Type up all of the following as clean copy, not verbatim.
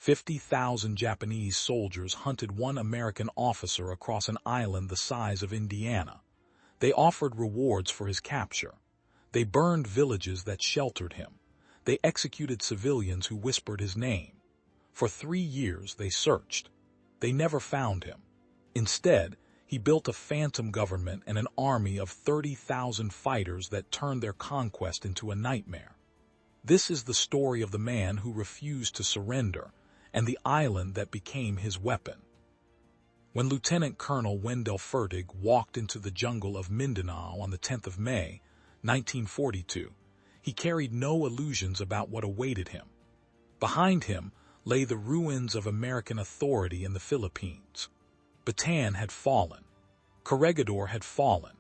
50,000 Japanese soldiers hunted one American officer across an island the size of Indiana. They offered rewards for his capture. They burned villages that sheltered him. They executed civilians who whispered his name. For 3 years they searched. They never found him. Instead, he built a phantom government and an army of 30,000 fighters that turned their conquest into a nightmare. This is the story of the man who refused to surrender and the island that became his weapon. When Lieutenant Colonel Wendell Fertig walked into the jungle of Mindanao on the 10th of May, 1942, he carried no illusions about what awaited him. Behind him lay the ruins of American authority in the Philippines. Bataan had fallen. Corregidor had fallen.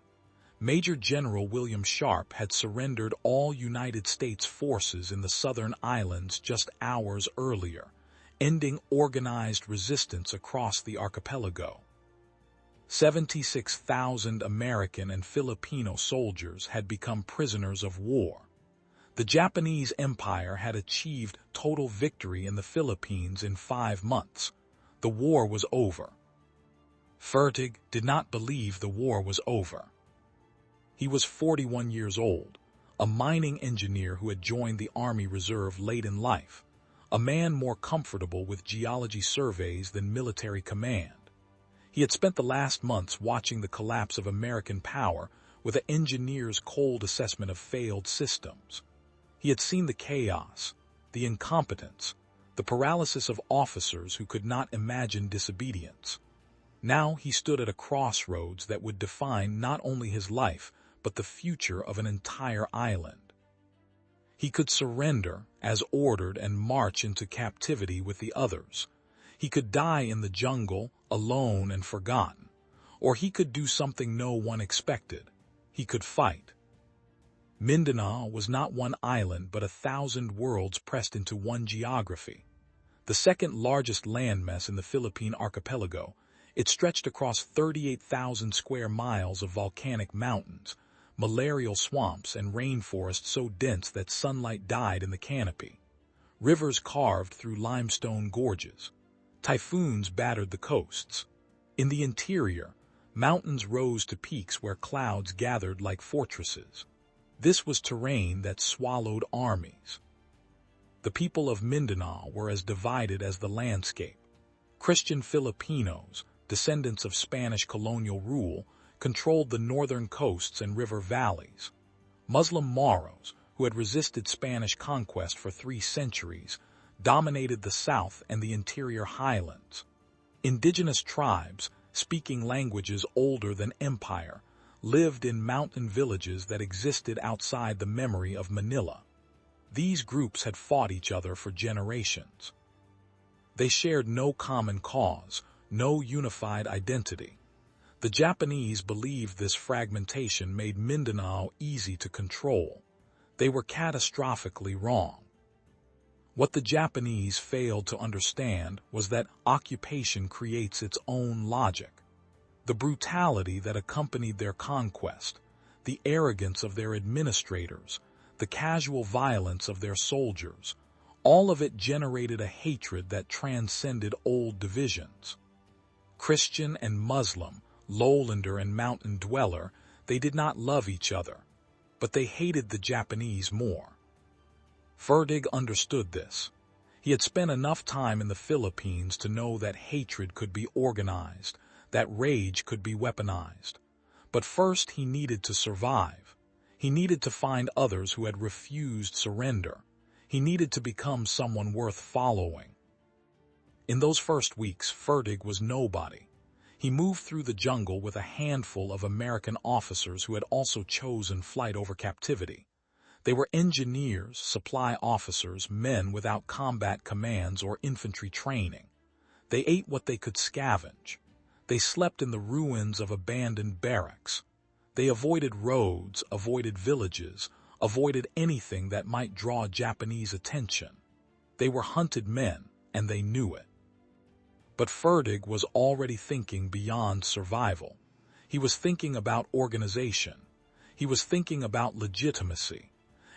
Major General William Sharp had surrendered all United States forces in the southern islands just hours earlier, ending organized resistance across the archipelago. 76,000 American and Filipino soldiers had become prisoners of war. The Japanese Empire had achieved total victory in the Philippines in 5 months. The war was over. Fertig did not believe the war was over. He was 41 years old, a mining engineer who had joined the Army Reserve late in life, a man more comfortable with geology surveys than military command. He had spent the last months watching the collapse of American power with an engineer's cold assessment of failed systems. He had seen the chaos, the incompetence, the paralysis of officers who could not imagine disobedience. Now he stood at a crossroads that would define not only his life, but the future of an entire island. He could surrender as ordered and march into captivity with the others. He could die in the jungle, alone and forgotten. Or he could do something no one expected. He could fight. Mindanao was not one island but 1,000 worlds pressed into one geography. The second largest landmass in the Philippine archipelago, it stretched across 38,000 square miles of volcanic mountains, malarial swamps and rainforests so dense that sunlight died in the canopy. Rivers carved through limestone gorges. Typhoons battered the coasts. In the interior, mountains rose to peaks where clouds gathered like fortresses. This was terrain that swallowed armies. The people of Mindanao were as divided as the landscape. Christian Filipinos, descendants of Spanish colonial rule, controlled the northern coasts and river valleys. Muslim Moros, who had resisted Spanish conquest for 3 centuries, dominated the south and the interior highlands. Indigenous tribes, speaking languages older than empire, lived in mountain villages that existed outside the memory of Manila. These groups had fought each other for generations. They shared no common cause, no unified identity. The Japanese believed this fragmentation made Mindanao easy to control. They were catastrophically wrong. What the Japanese failed to understand was that occupation creates its own logic. The brutality that accompanied their conquest, the arrogance of their administrators, the casual violence of their soldiers, all of it generated a hatred that transcended old divisions. Christian and Muslim, lowlander and mountain dweller, they did not love each other, but they hated the Japanese more. Fertig understood this. He had spent enough time in the Philippines to know that hatred could be organized, that rage could be weaponized. But first he needed to survive. He needed to find others who had refused surrender. He needed to become someone worth following. In those first weeks, Fertig was nobody. He moved through the jungle with a handful of American officers who had also chosen flight over captivity. They were engineers, supply officers, men without combat commands or infantry training. They ate what they could scavenge. They slept in the ruins of abandoned barracks. They avoided roads, avoided villages, avoided anything that might draw Japanese attention. They were hunted men, and they knew it. But Fertig was already thinking beyond survival. He was thinking about organization. He was thinking about legitimacy.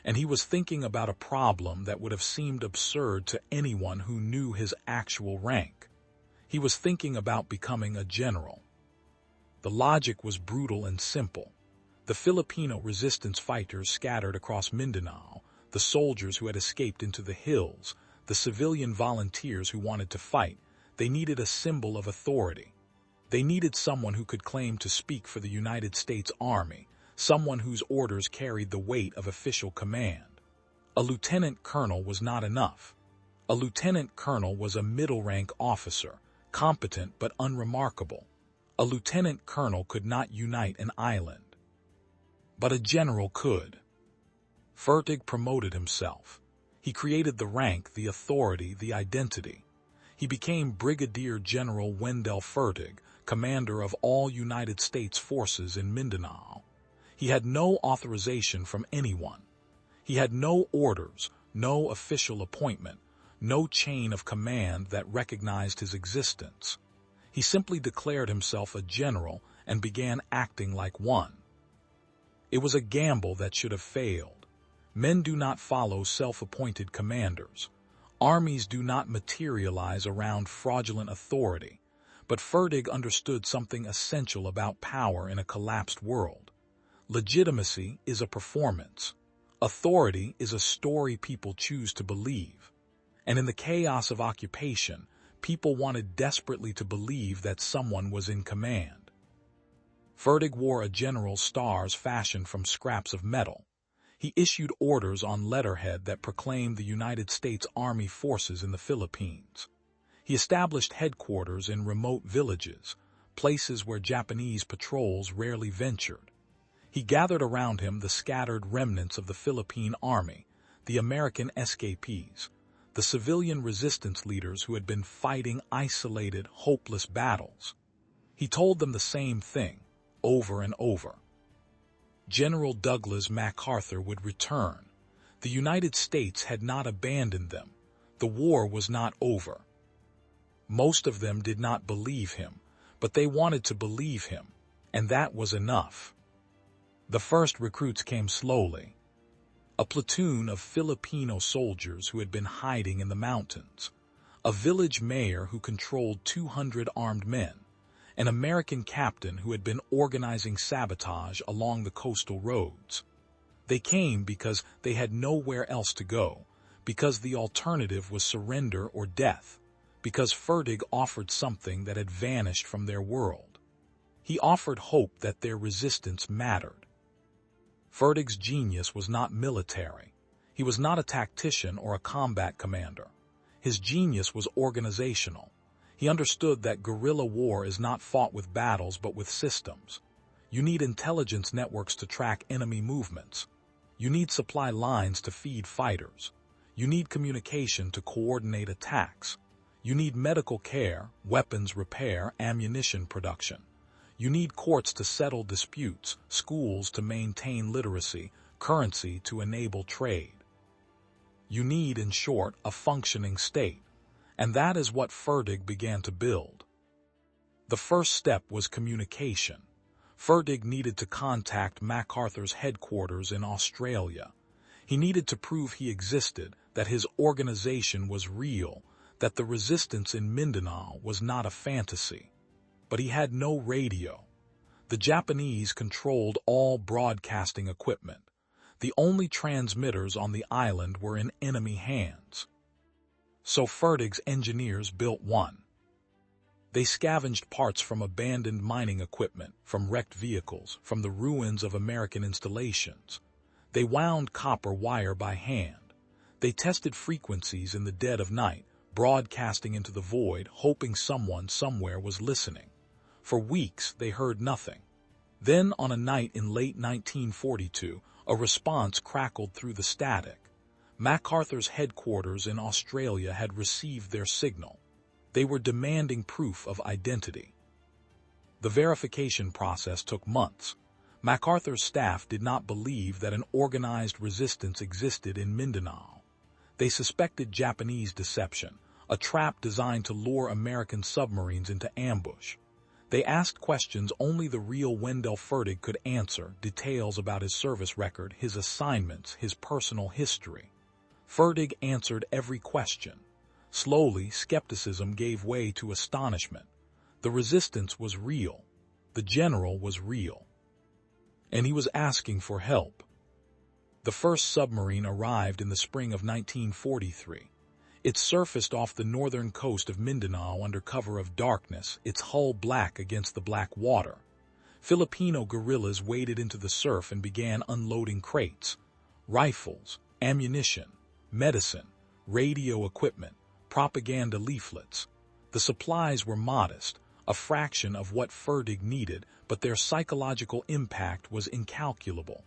and he was thinking about a problem that would have seemed absurd to anyone who knew his actual rank. He was thinking about becoming a general. The logic was brutal and simple. The Filipino resistance fighters scattered across Mindanao, the soldiers who had escaped into the hills, the civilian volunteers who wanted to fight, they needed a symbol of authority. They needed someone who could claim to speak for the United States Army, someone whose orders carried the weight of official command. A lieutenant colonel was not enough. A lieutenant colonel was a middle-rank officer, competent but unremarkable. A lieutenant colonel could not unite an island. But a general could. Fertig promoted himself. He created the rank, the authority, the identity. He became Brigadier General Wendell Fertig, commander of all United States forces in Mindanao. He had no authorization from anyone. He had no orders, no official appointment, no chain of command that recognized his existence. He simply declared himself a general and began acting like one. It was a gamble that should have failed. Men do not follow self-appointed commanders. Armies do not materialize around fraudulent authority. But Fertig understood something essential about power in a collapsed world. Legitimacy is a performance. Authority is a story people choose to believe. And in the chaos of occupation, people wanted desperately to believe that someone was in command. Fertig wore a general's stars fashioned from scraps of metal. He issued orders on letterhead that proclaimed the United States Army forces in the Philippines. He established headquarters in remote villages, places where Japanese patrols rarely ventured. He gathered around him the scattered remnants of the Philippine Army, the American escapees, the civilian resistance leaders who had been fighting isolated, hopeless battles. He told them the same thing, over and over. General Douglas MacArthur would return. The United States had not abandoned them. The war was not over. Most of them did not believe him, but they wanted to believe him, and that was enough. The first recruits came slowly. A platoon of Filipino soldiers who had been hiding in the mountains, a village mayor who controlled 200 armed men, an American captain who had been organizing sabotage along the coastal roads. They came because they had nowhere else to go, because the alternative was surrender or death, because Fertig offered something that had vanished from their world. He offered hope that their resistance mattered. Fertig's genius was not military. He was not a tactician or a combat commander. His genius was organizational. He understood that guerrilla war is not fought with battles but with systems. You need intelligence networks to track enemy movements. You need supply lines to feed fighters. You need communication to coordinate attacks. You need medical care, weapons repair, ammunition production. You need courts to settle disputes, schools to maintain literacy, currency to enable trade. You need, in short, a functioning state. And that is what Fertig began to build. The first step was communication. Fertig needed to contact MacArthur's headquarters in Australia. He needed to prove he existed, that his organization was real, that the resistance in Mindanao was not a fantasy. But he had no radio. The Japanese controlled all broadcasting equipment. The only transmitters on the island were in enemy hands. So Fertig's engineers built one. They scavenged parts from abandoned mining equipment, from wrecked vehicles, from the ruins of American installations. They wound copper wire by hand. They tested frequencies in the dead of night, broadcasting into the void, hoping someone somewhere was listening. For weeks, they heard nothing. Then, on a night in late 1942, a response crackled through the static. MacArthur's headquarters in Australia had received their signal. They were demanding proof of identity. The verification process took months. MacArthur's staff did not believe that an organized resistance existed in Mindanao. They suspected Japanese deception, a trap designed to lure American submarines into ambush. They asked questions only the real Wendell Fertig could answer, details about his service record, his assignments, his personal history. Fertig answered every question. Slowly, skepticism gave way to astonishment. The resistance was real. The general was real. And he was asking for help. The first submarine arrived in the spring of 1943. It surfaced off the northern coast of Mindanao under cover of darkness, its hull black against the black water. Filipino guerrillas waded into the surf and began unloading crates, rifles, ammunition, medicine, radio equipment, propaganda leaflets. The supplies were modest, a fraction of what Fertig needed, but their psychological impact was incalculable.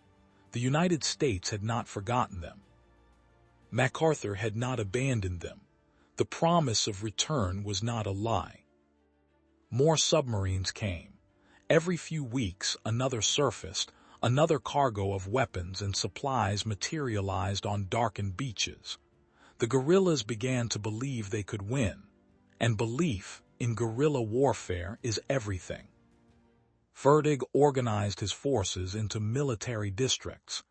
The United States had not forgotten them. MacArthur had not abandoned them. The promise of return was not a lie. More submarines came. Every few weeks, another surfaced, another cargo of weapons and supplies materialized on darkened beaches. The guerrillas began to believe they could win, and belief in guerrilla warfare is everything. Fertig organized his forces into military districts,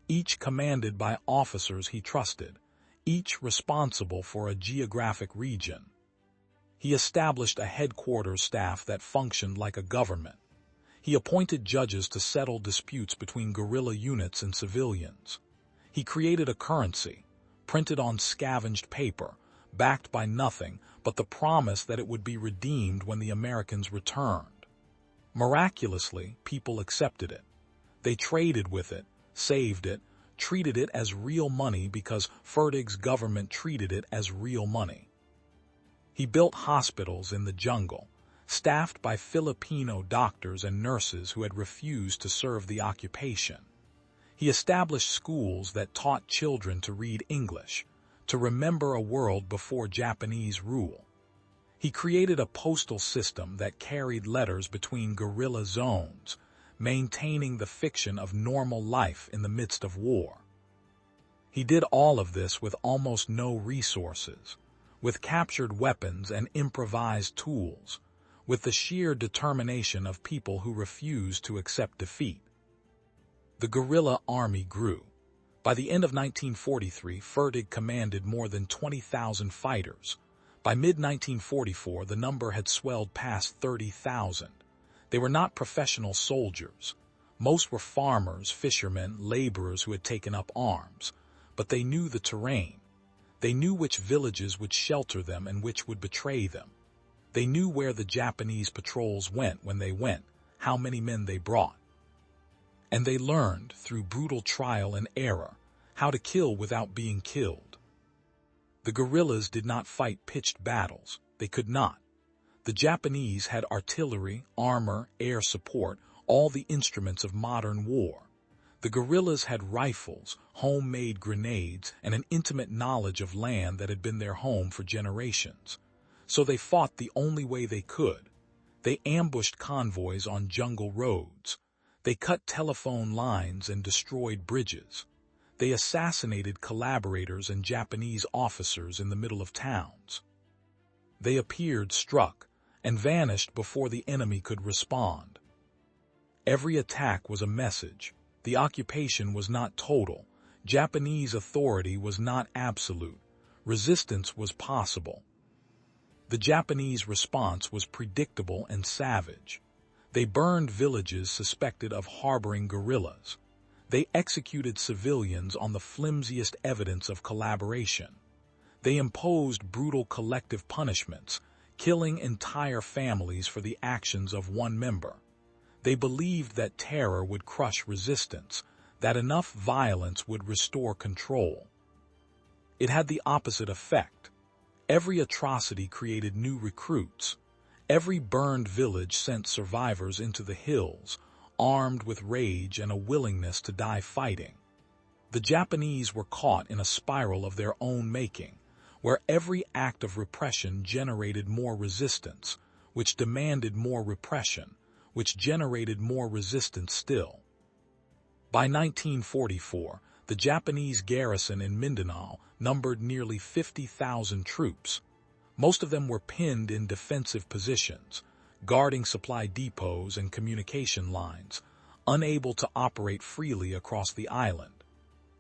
each commanded by officers he trusted, each responsible for a geographic region. He established a headquarters staff that functioned like a government. He appointed judges to settle disputes between guerrilla units and civilians. He created a currency, printed on scavenged paper, backed by nothing but the promise that it would be redeemed when the Americans returned. Miraculously, people accepted it. They traded with it, saved it, treated it as real money because Fertig's government treated it as real money. He built hospitals in the jungle, staffed by Filipino doctors and nurses who had refused to serve the occupation. He established schools that taught children to read English, to remember a world before Japanese rule. He created a postal system that carried letters between guerrilla zones, maintaining the fiction of normal life in the midst of war. He did all of this with almost no resources, with captured weapons and improvised tools, with the sheer determination of people who refused to accept defeat. The guerrilla army grew. By the end of 1943, Fertig commanded more than 20,000 fighters. By mid-1944, the number had swelled past 30,000. They were not professional soldiers. Most were farmers, fishermen, laborers who had taken up arms. But they knew the terrain. They knew which villages would shelter them and which would betray them. They knew where the Japanese patrols went when they went, how many men they brought. And they learned, through brutal trial and error, how to kill without being killed. The guerrillas did not fight pitched battles. They could not. The Japanese had artillery, armor, air support, all the instruments of modern war. The guerrillas had rifles, homemade grenades, and an intimate knowledge of land that had been their home for generations. So they fought the only way they could. They ambushed convoys on jungle roads. They cut telephone lines and destroyed bridges. They assassinated collaborators and Japanese officers in the middle of towns. They appeared, struck, and vanished before the enemy could respond. Every attack was a message. The occupation was not total. Japanese authority was not absolute. Resistance was possible. The Japanese response was predictable and savage. They burned villages suspected of harboring guerrillas. They executed civilians on the flimsiest evidence of collaboration. They imposed brutal collective punishments, killing entire families for the actions of one member. They believed that terror would crush resistance, that enough violence would restore control. It had the opposite effect. Every atrocity created new recruits. Every burned village sent survivors into the hills, armed with rage and a willingness to die fighting. The Japanese were caught in a spiral of their own making, where every act of repression generated more resistance, which demanded more repression, which generated more resistance still. By 1944, the Japanese garrison in Mindanao numbered nearly 50,000 troops. Most of them were pinned in defensive positions, guarding supply depots and communication lines, unable to operate freely across the island.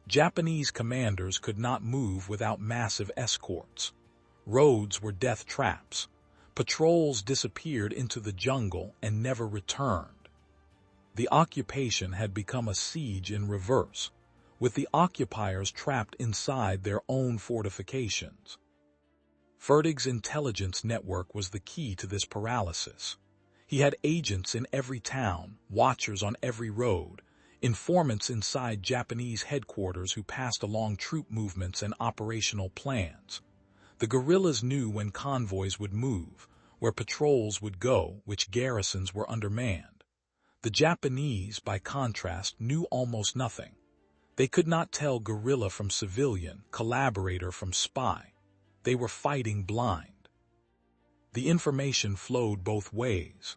Japanese commanders could not move without massive escorts. Roads were death traps. Patrols disappeared into the jungle and never returned. The occupation had become a siege in reverse, with the occupiers trapped inside their own fortifications. Fertig's intelligence network was the key to this paralysis. He had agents in every town, watchers on every road, informants inside Japanese headquarters who passed along troop movements and operational plans. The guerrillas knew when convoys would move, where patrols would go, which garrisons were undermanned. The Japanese, by contrast, knew almost nothing. They could not tell guerrilla from civilian, collaborator from spy. They were fighting blind. The information flowed both ways.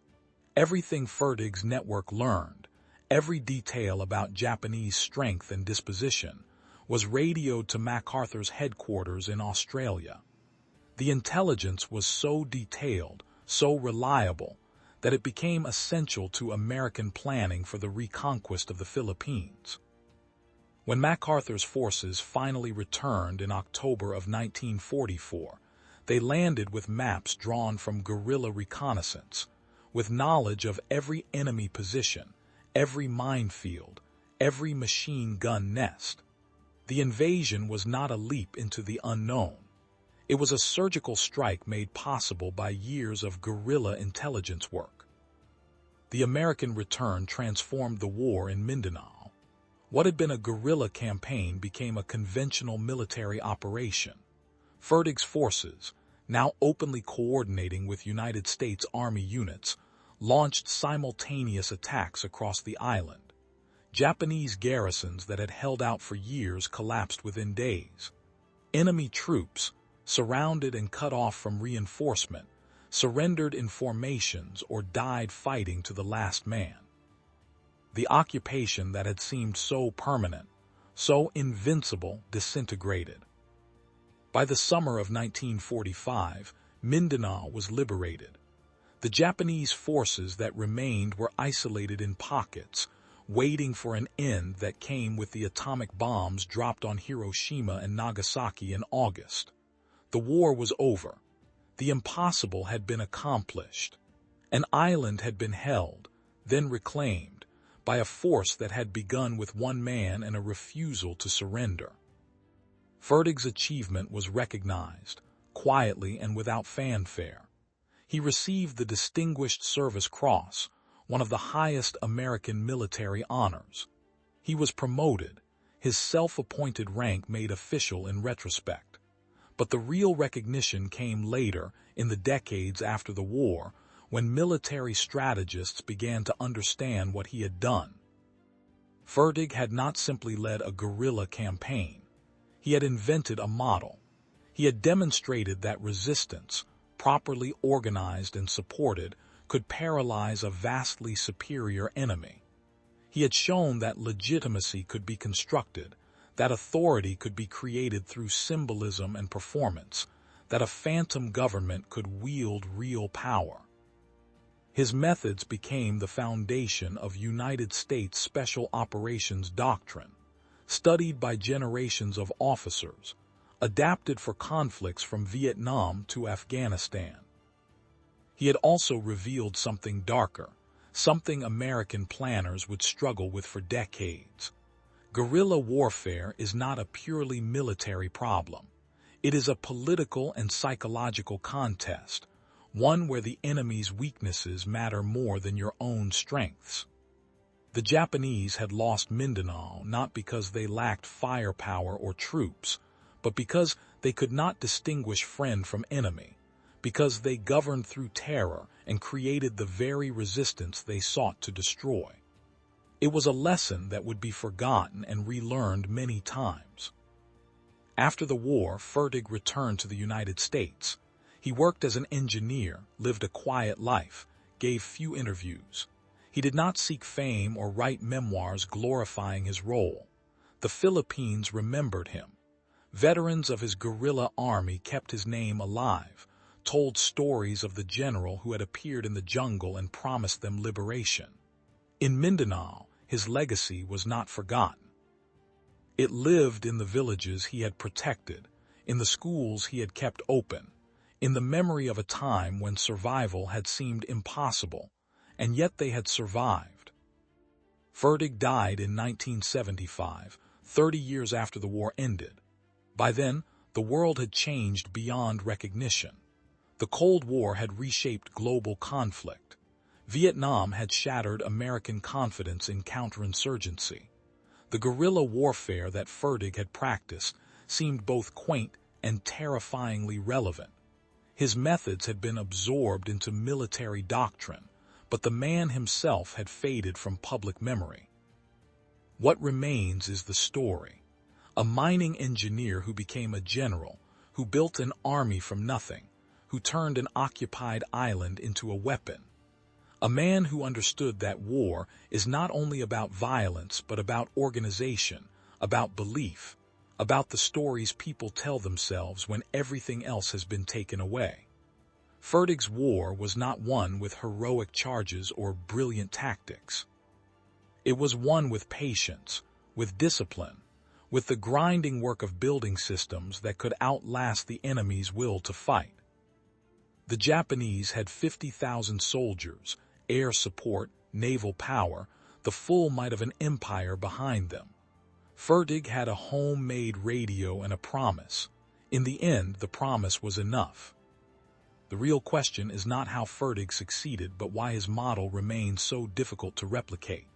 Everything Fertig's network learned, every detail about Japanese strength and disposition, was radioed to MacArthur's headquarters in Australia. The intelligence was so detailed, so reliable, that it became essential to American planning for the reconquest of the Philippines. When MacArthur's forces finally returned in October of 1944, they landed with maps drawn from guerrilla reconnaissance, with knowledge of every enemy position, every minefield, every machine gun nest. The invasion was not a leap into the unknown. It was a surgical strike made possible by years of guerrilla intelligence work. The American return transformed the war in Mindanao. What had been a guerrilla campaign became a conventional military operation. Fertig's forces, now openly coordinating with United States Army units, launched simultaneous attacks across the island. Japanese garrisons that had held out for years collapsed within days. Enemy troops, surrounded and cut off from reinforcement, surrendered in formations or died fighting to the last man. The occupation that had seemed so permanent, so invincible, disintegrated. By the summer of 1945, Mindanao was liberated. The Japanese forces that remained were isolated in pockets, waiting for an end that came with the atomic bombs dropped on Hiroshima and Nagasaki in August. The war was over. The impossible had been accomplished. An island had been held, then reclaimed, by a force that had begun with one man and a refusal to surrender. Fertig's achievement was recognized, quietly and without fanfare. He received the Distinguished Service Cross, one of the highest American military honors. He was promoted, his self-appointed rank made official in retrospect. But the real recognition came later, in the decades after the war, when military strategists began to understand what he had done. Fertig had not simply led a guerrilla campaign. He had invented a model. He had demonstrated that resistance, properly organized and supported, could paralyze a vastly superior enemy. He had shown that legitimacy could be constructed, that authority could be created through symbolism and performance, that a phantom government could wield real power. His methods became the foundation of United States Special Operations doctrine, studied by generations of officers, adapted for conflicts from Vietnam to Afghanistan. He had also revealed something darker, something American planners would struggle with for decades. Guerrilla warfare is not a purely military problem. It is a political and psychological contest, one where the enemy's weaknesses matter more than your own strengths. The Japanese had lost Mindanao not because they lacked firepower or troops, but because they could not distinguish friend from enemy, because they governed through terror and created the very resistance they sought to destroy. It was a lesson that would be forgotten and relearned many times. After the war, Fertig returned to the United States. He worked as an engineer, lived a quiet life, gave few interviews. He did not seek fame or write memoirs glorifying his role. The Philippines remembered him. Veterans of his guerrilla army kept his name alive, told stories of the general who had appeared in the jungle and promised them liberation. In Mindanao, his legacy was not forgotten. It lived in the villages he had protected, in the schools he had kept open, in the memory of a time when survival had seemed impossible, and yet they had survived. Fertig died in 1975, 30 years after the war ended. By then, the world had changed beyond recognition. The Cold War had reshaped global conflict. Vietnam had shattered American confidence in counterinsurgency. The guerrilla warfare that Fertig had practiced seemed both quaint and terrifyingly relevant. His methods had been absorbed into military doctrine, but the man himself had faded from public memory. What remains is the story. A mining engineer who became a general, who built an army from nothing, who turned an occupied island into a weapon. A man who understood that war is not only about violence but about organization, about belief, about the stories people tell themselves when everything else has been taken away. Fertig's war was not one with heroic charges or brilliant tactics. It was one with patience, with discipline, with the grinding work of building systems that could outlast the enemy's will to fight. The Japanese had 50,000 soldiers, air support, naval power, the full might of an empire behind them. Fertig had a homemade radio and a promise. In the end, the promise was enough. The real question is not how Fertig succeeded, but why his model remains so difficult to replicate.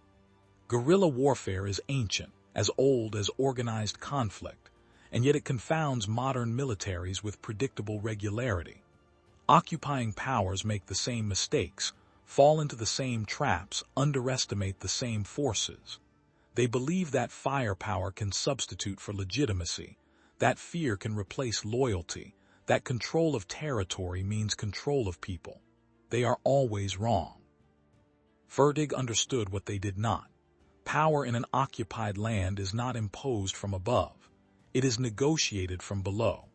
Guerrilla warfare is ancient, as old as organized conflict, and yet it confounds modern militaries with predictable regularity. Occupying powers make the same mistakes, fall into the same traps, underestimate the same forces. They believe that firepower can substitute for legitimacy, that fear can replace loyalty, that control of territory means control of people. They are always wrong. Fertig understood what they did not. Power in an occupied land is not imposed from above. It is negotiated from below.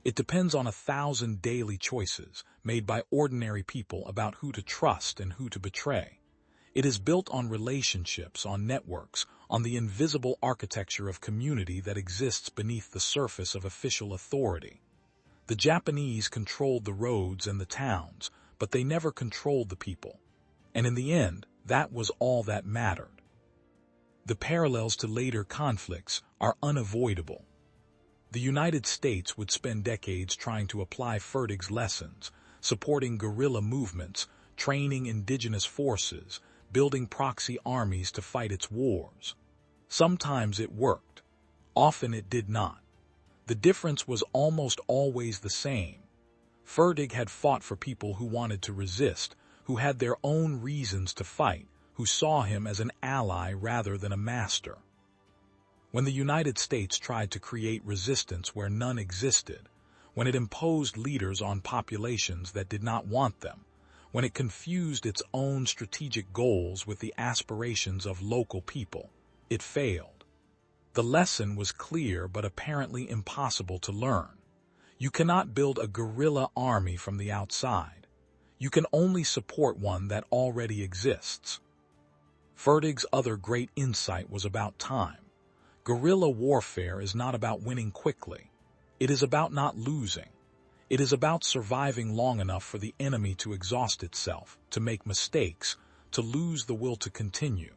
It depends on 1,000 daily choices made by ordinary people about who to trust and who to betray. It is built on relationships, on networks, on the invisible architecture of community that exists beneath the surface of official authority. The Japanese controlled the roads and the towns, but they never controlled the people. And in the end, that was all that mattered. The parallels to later conflicts are unavoidable. The United States would spend decades trying to apply Fertig's lessons, supporting guerrilla movements, training indigenous forces, building proxy armies to fight its wars. Sometimes it worked. Often it did not. The difference was almost always the same. Fertig had fought for people who wanted to resist, who had their own reasons to fight, who saw him as an ally rather than a master. When the United States tried to create resistance where none existed, when it imposed leaders on populations that did not want them, when it confused its own strategic goals with the aspirations of local people, it failed. The lesson was clear but apparently impossible to learn. You cannot build a guerrilla army from the outside. You can only support one that already exists. Fertig's other great insight was about time. Guerrilla warfare is not about winning quickly. It is about not losing. It is about surviving long enough for the enemy to exhaust itself, to make mistakes, to lose the will to continue.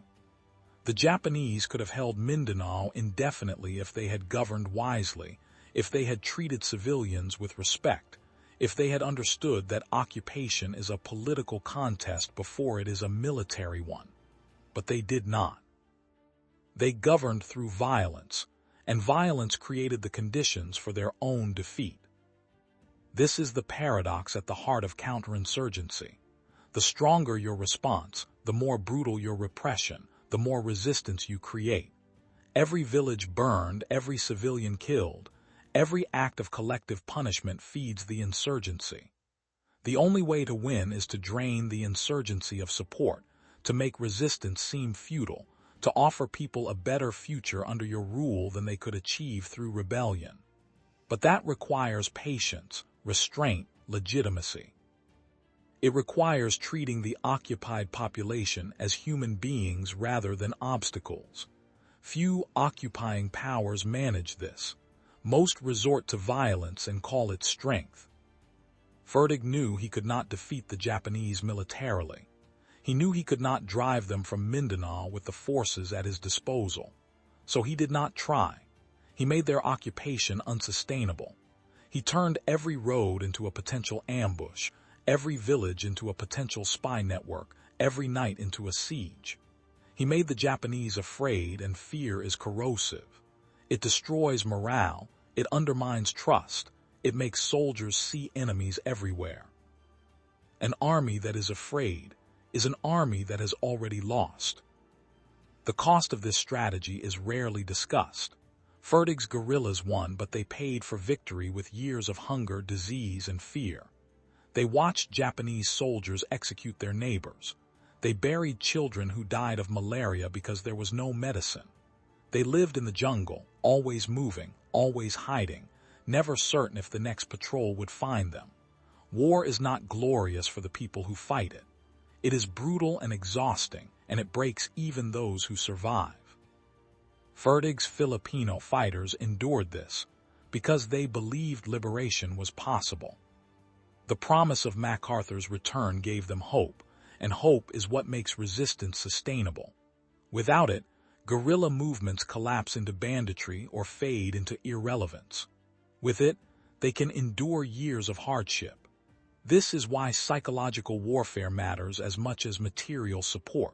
The Japanese could have held Mindanao indefinitely if they had governed wisely, if they had treated civilians with respect, if they had understood that occupation is a political contest before it is a military one. But they did not. They governed through violence, and violence created the conditions for their own defeat. This is the paradox at the heart of counterinsurgency. The stronger your response, the more brutal your repression, the more resistance you create. Every village burned, every civilian killed, every act of collective punishment feeds the insurgency. The only way to win is to drain the insurgency of support, to make resistance seem futile, to offer people a better future under your rule than they could achieve through rebellion. But that requires patience, restraint, legitimacy. It requires treating the occupied population as human beings rather than obstacles. Few occupying powers manage this. Most resort to violence and call it strength. Fertig knew he could not defeat the Japanese militarily. He knew he could not drive them from Mindanao with the forces at his disposal. So he did not try. He made their occupation unsustainable. He turned every road into a potential ambush, every village into a potential spy network, every night into a siege. He made the Japanese afraid, and fear is corrosive. It destroys morale, it undermines trust, it makes soldiers see enemies everywhere. An army that is afraid is an army that has already lost. The cost of this strategy is rarely discussed. Fertig's guerrillas won, but they paid for victory with years of hunger, disease, and fear. They watched Japanese soldiers execute their neighbors. They buried children who died of malaria because there was no medicine. They lived in the jungle, always moving, always hiding, never certain if the next patrol would find them. War is not glorious for the people who fight it. It is brutal and exhausting, and it breaks even those who survive. Fertig's Filipino fighters endured this because they believed liberation was possible. The promise of MacArthur's return gave them hope, and hope is what makes resistance sustainable. Without it, guerrilla movements collapse into banditry or fade into irrelevance. With it, they can endure years of hardship. This is why psychological warfare matters as much as material support.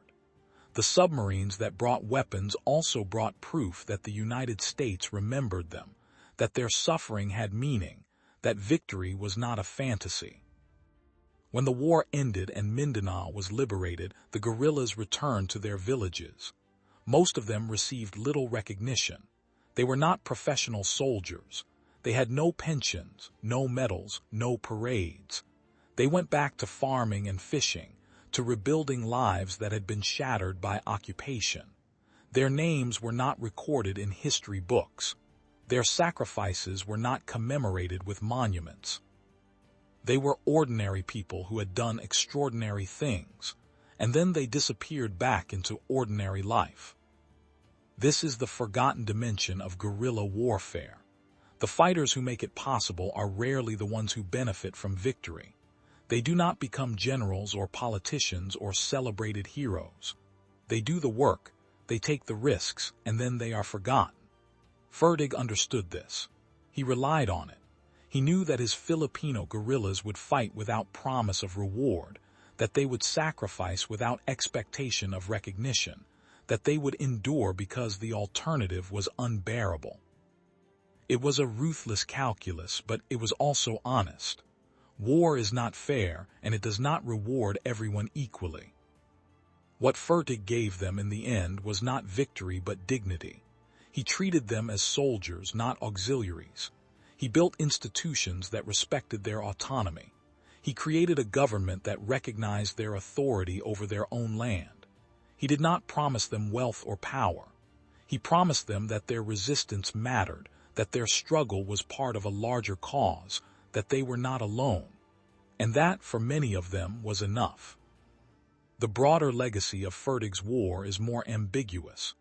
The submarines that brought weapons also brought proof that the United States remembered them, that their suffering had meaning, that victory was not a fantasy. When the war ended and Mindanao was liberated, the guerrillas returned to their villages. Most of them received little recognition. They were not professional soldiers. They had no pensions, no medals, no parades. They went back to farming and fishing, to rebuilding lives that had been shattered by occupation. Their names were not recorded in history books. Their sacrifices were not commemorated with monuments. They were ordinary people who had done extraordinary things, and then they disappeared back into ordinary life. This is the forgotten dimension of guerrilla warfare. The fighters who make it possible are rarely the ones who benefit from victory. They do not become generals or politicians or celebrated heroes. They do the work, they take the risks, and then they are forgotten. Fertig understood this. He relied on it. He knew that his Filipino guerrillas would fight without promise of reward, that they would sacrifice without expectation of recognition, that they would endure because the alternative was unbearable. It was a ruthless calculus, but it was also honest. War is not fair, and it does not reward everyone equally. What Fertig gave them in the end was not victory but dignity. He treated them as soldiers, not auxiliaries. He built institutions that respected their autonomy. He created a government that recognized their authority over their own land. He did not promise them wealth or power. He promised them that their resistance mattered, that their struggle was part of a larger cause, that they were not alone. And that, for many of them, was enough. The broader legacy of Fertig's war is more ambiguous.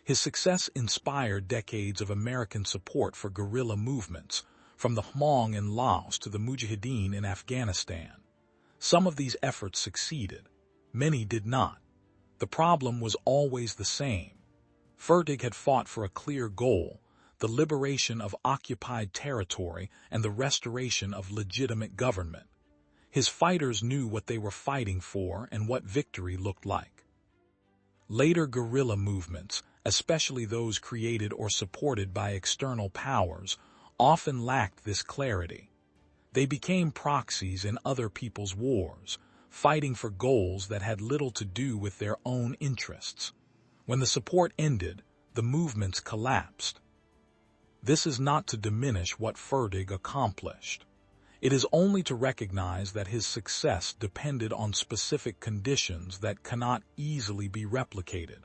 His success inspired decades of American support for guerrilla movements, from the Hmong in Laos to the Mujahideen in Afghanistan. Some of these efforts succeeded. Many did not. The problem was always the same. Fertig had fought for a clear goal: the liberation of occupied territory and the restoration of legitimate government. His fighters knew what they were fighting for and what victory looked like. Later guerrilla movements, especially those created or supported by external powers, often lacked this clarity. They became proxies in other people's wars, fighting for goals that had little to do with their own interests. When the support ended, the movements collapsed. This is not to diminish what Fertig accomplished. It is only to recognize that his success depended on specific conditions that cannot easily be replicated.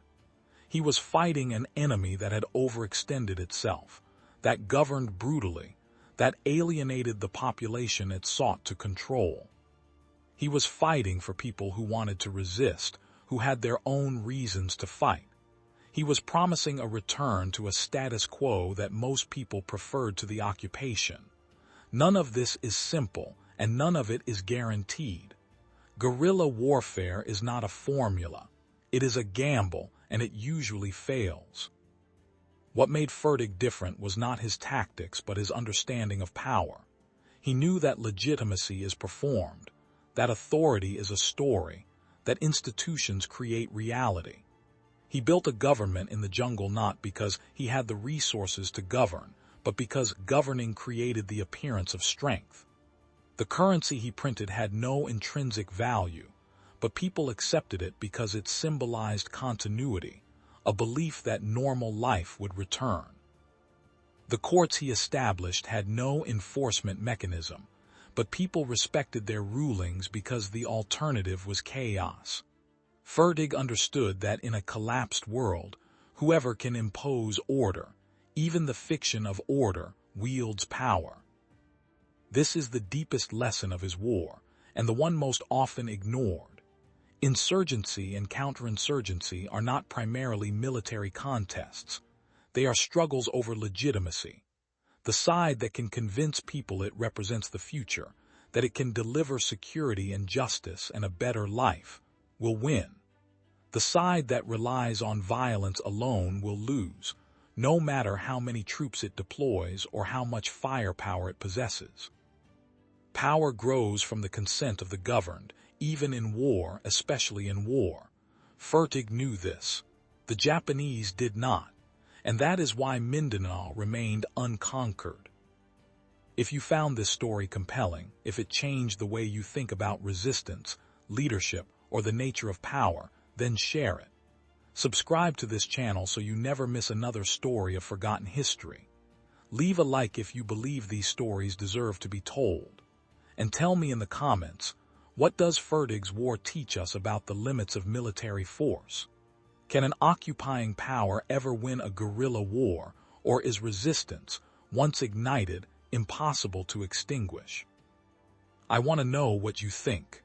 He was fighting an enemy that had overextended itself, that governed brutally, that alienated the population it sought to control. He was fighting for people who wanted to resist, who had their own reasons to fight. He was promising a return to a status quo that most people preferred to the occupation. None of this is simple, and none of it is guaranteed. Guerrilla warfare is not a formula. It is a gamble, and it usually fails. What made Fertig different was not his tactics, but his understanding of power. He knew that legitimacy is performed, that authority is a story, that institutions create reality. He built a government in the jungle not because he had the resources to govern, but because governing created the appearance of strength. The currency he printed had no intrinsic value, but people accepted it because it symbolized continuity, a belief that normal life would return. The courts he established had no enforcement mechanism, but people respected their rulings because the alternative was chaos. Fertig understood that in a collapsed world, whoever can impose order, even the fiction of order, wields power. This is the deepest lesson of his war, and the one most often ignored. Insurgency and counterinsurgency are not primarily military contests. They are struggles over legitimacy. The side that can convince people it represents the future, that it can deliver security and justice and a better life, will win. The side that relies on violence alone will lose, no matter how many troops it deploys or how much firepower it possesses. Power grows from the consent of the governed, even in war, especially in war. Fertig knew this. The Japanese did not, and that is why Mindanao remained unconquered. If you found this story compelling, if it changed the way you think about resistance, leadership, or the nature of power, then share it. Subscribe to this channel so you never miss another story of forgotten history. Leave a like if you believe these stories deserve to be told. And tell me in the comments, what does Fertig's war teach us about the limits of military force? Can an occupying power ever win a guerrilla war, or is resistance, once ignited, impossible to extinguish? I want to know what you think.